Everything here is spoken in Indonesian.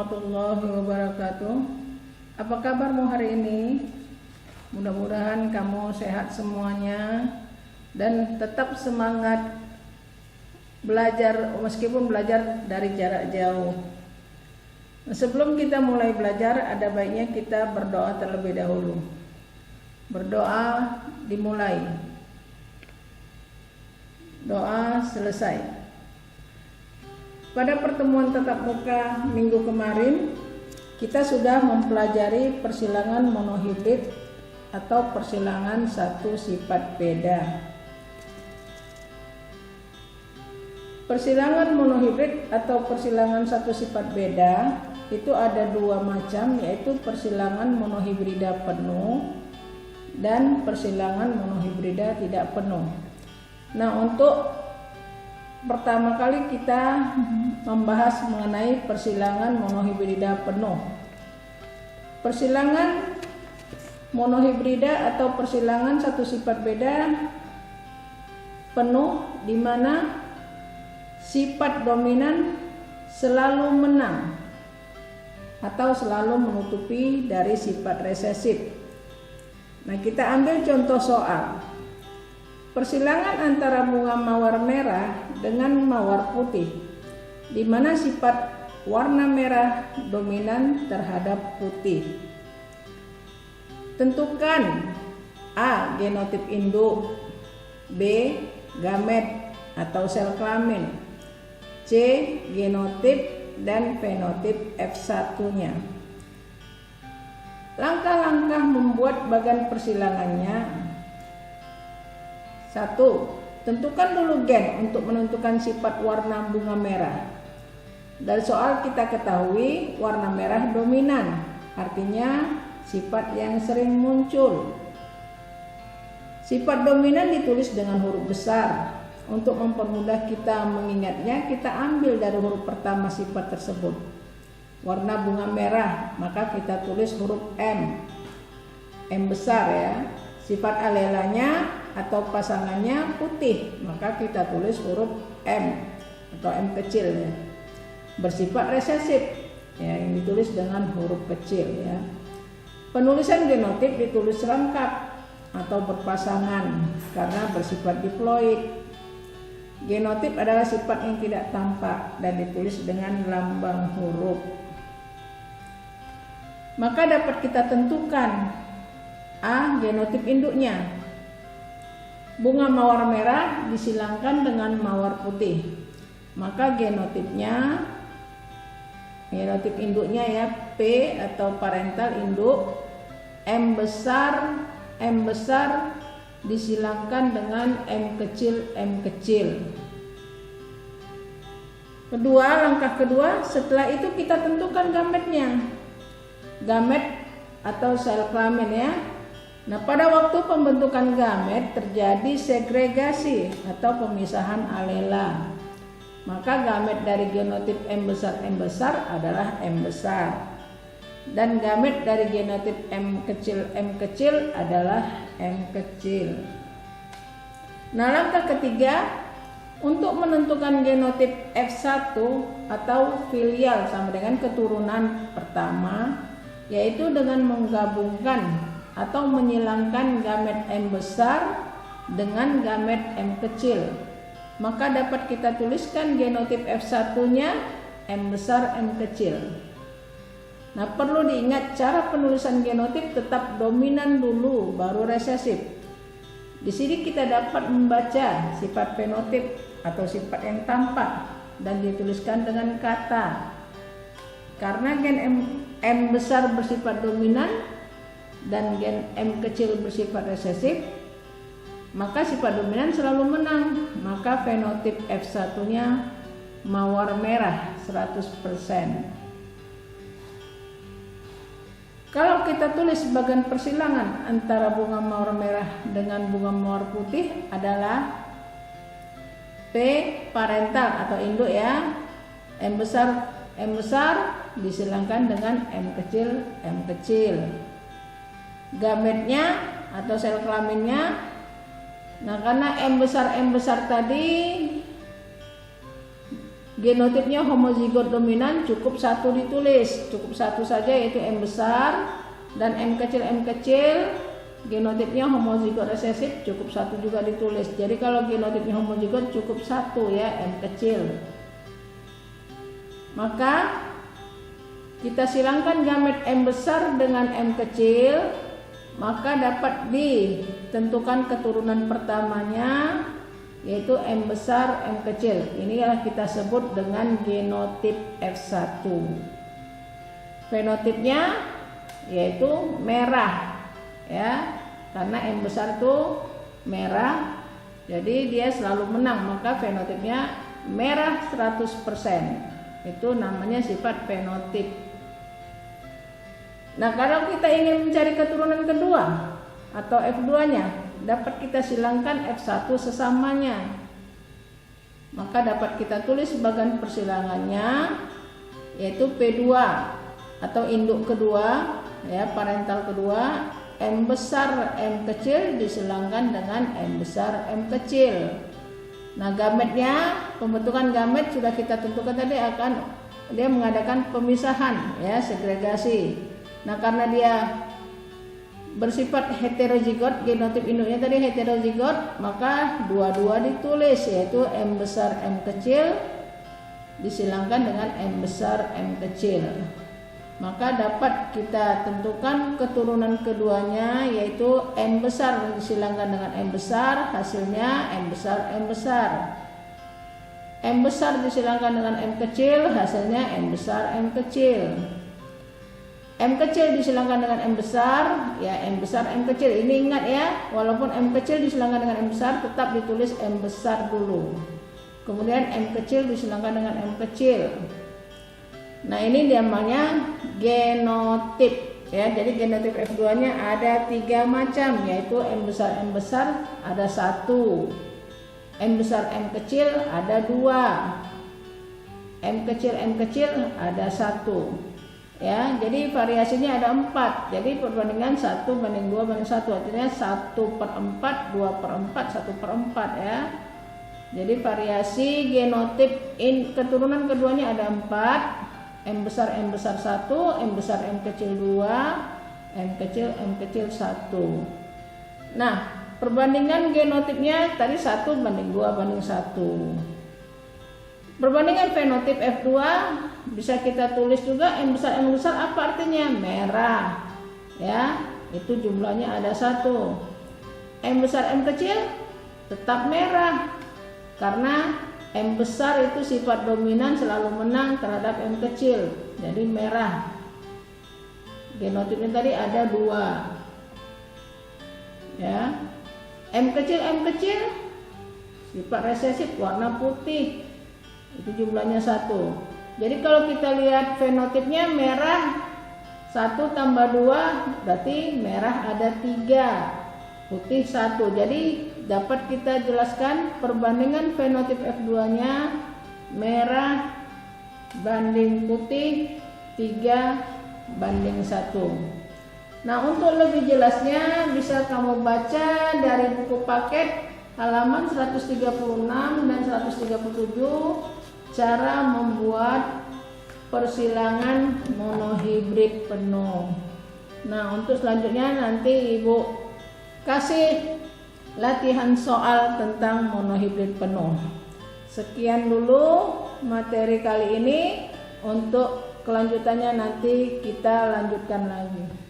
warahmatullahi wabarakatuh. Apa kabarmu hari ini? Mudah-mudahan kamu sehat semuanya dan tetap semangat belajar meskipun belajar dari jarak jauh. Sebelum kita mulai belajar, ada baiknya kita berdoa terlebih dahulu. Berdoa dimulai, doa selesai. Pada pertemuan tatap muka minggu kemarin, kita sudah mempelajari persilangan monohibrid atau persilangan satu sifat beda. Persilangan monohibrid atau persilangan satu sifat beda itu ada dua macam, yaitu persilangan monohibrida penuh dan persilangan monohibrida tidak penuh. Nah, untuk pertama kali kita membahas mengenai persilangan monohibrida penuh. Persilangan monohibrida atau persilangan satu sifat beda penuh di mana sifat dominan selalu menang atau selalu menutupi dari sifat resesif. Nah, kita ambil contoh soal. Persilangan antara bunga mawar merah dengan mawar putih, di mana sifat warna merah dominan terhadap putih. Tentukan A. Genotip induk, B. Gamet atau sel kelamin, C. Genotip dan fenotip F1-nya. Langkah-langkah membuat bagan persilangannya. 1. Tentukan dulu gen untuk menentukan sifat warna bunga merah. Dari soal kita ketahui warna merah dominan, artinya sifat yang sering muncul. Sifat dominan ditulis dengan huruf besar. Untuk mempermudah kita mengingatnya, kita ambil dari huruf pertama sifat tersebut. Warna bunga merah, maka kita tulis huruf M. M besar ya. Sifat alelanya atau pasangannya putih, maka kita tulis huruf M atau M kecil ya. Bersifat resesif ya, yang ditulis dengan huruf kecil ya. Penulisan genotip ditulis lengkap atau berpasangan karena bersifat diploid. Genotip adalah sifat yang tidak tampak dan ditulis dengan lambang huruf. Maka dapat kita tentukan A. Genotip induknya. Bunga mawar merah disilangkan dengan mawar putih. Maka genotip induknya ya, P atau parental induk, M besar disilangkan dengan M kecil. Langkah kedua, setelah itu kita tentukan gametnya. Gamet atau sel kelamin ya. Nah, pada waktu pembentukan gamet terjadi segregasi atau pemisahan alela. Maka gamet dari genotip M besar adalah M besar. Dan gamet dari genotip M kecil adalah M kecil. Nah, langkah ketiga untuk menentukan genotip F1 atau filial sama dengan keturunan pertama, yaitu dengan menggabungkan atau menyilangkan gamet M besar dengan gamet M kecil. Maka dapat kita tuliskan genotip F1-nya M besar M kecil. Nah, perlu diingat cara penulisan genotip tetap dominan dulu baru resesif. Di sini kita dapat membaca sifat fenotip atau sifat yang tampak dan dituliskan dengan kata. Karena gen M besar bersifat dominan dan gen M kecil bersifat resesif, maka sifat dominan selalu menang. Maka fenotip F1-nya mawar merah 100%. Kalau kita tulis bagan persilangan antara bunga mawar merah dengan bunga mawar putih adalah P parental atau induk ya. M besar disilangkan dengan M kecil. Gametnya atau sel kelaminnya, nah karena M besar tadi genotipnya homozigot dominan, cukup satu ditulis, cukup satu saja, yaitu M besar. Dan M kecil genotipnya homozigot resesif, cukup satu juga ditulis. Jadi kalau genotipnya homozigot cukup satu ya, M kecil. Maka kita silangkan gamet M besar dengan M kecil, maka dapat ditentukan keturunan pertamanya, yaitu M besar M kecil. Inilah kita sebut dengan genotip F1. Fenotipnya yaitu merah ya, karena M besar itu merah, jadi dia selalu menang, maka fenotipnya merah 100%. Itu namanya sifat fenotip. Nah, kalau kita ingin mencari keturunan kedua atau F2-nya, dapat kita silangkan F1 sesamanya. Maka dapat kita tulis bagan persilangannya, yaitu P2 atau induk kedua ya, parental kedua, M besar M kecil disilangkan dengan M besar M kecil. Nah, gametnya, pembentukan gamet sudah kita tentukan tadi, dia mengadakan pemisahan ya, segregasi. Nah, karena dia bersifat heterozigot, genotip induknya tadi heterozigot, maka dua-dua ditulis, yaitu M besar M kecil disilangkan dengan M besar M kecil. Maka dapat kita tentukan keturunan keduanya, yaitu M besar disilangkan dengan M besar, hasilnya M besar M besar. M besar disilangkan dengan M kecil, hasilnya M besar M kecil. M kecil disilangkan dengan M besar, ya M besar M kecil. Ini ingat ya, walaupun M kecil disilangkan dengan M besar, tetap ditulis M besar dulu. Kemudian M kecil disilangkan dengan M kecil. Nah, ini namanya genotip ya. Jadi genotip F2-nya ada 3 macam, yaitu M besar ada 1, M besar M kecil ada 2, M kecil ada 1. Ya, jadi variasinya ada 4. Jadi perbandingan 1 banding 2 banding 1, artinya 1/4, 2/4, 1/4 ya. Jadi variasi genotip keturunan keduanya ada 4. M besar 1, M besar M kecil 2, M kecil 1. Nah, perbandingan genotipnya tadi 1 banding 2 banding 1. Perbandingan fenotip F2 bisa kita tulis juga M besar apa artinya? Merah. Ya, itu jumlahnya ada 1. M besar M kecil tetap merah. Karena M besar itu sifat dominan selalu menang terhadap M kecil. Jadi merah. Genotipnya tadi ada 2. Ya. M kecil sifat resesif warna putih. Itu jumlahnya 1. Jadi kalau kita lihat fenotipnya merah 1 tambah 2 berarti merah ada 3, putih 1. Jadi dapat kita jelaskan perbandingan fenotip F2-nya merah banding putih 3 banding 1. Nah, untuk lebih jelasnya bisa kamu baca dari buku paket halaman 136 dan 137 cara membuat persilangan monohibrid penuh. Nah, untuk selanjutnya nanti Ibu kasih latihan soal tentang monohibrid penuh. Sekian dulu materi kali ini, untuk kelanjutannya nanti kita lanjutkan lagi.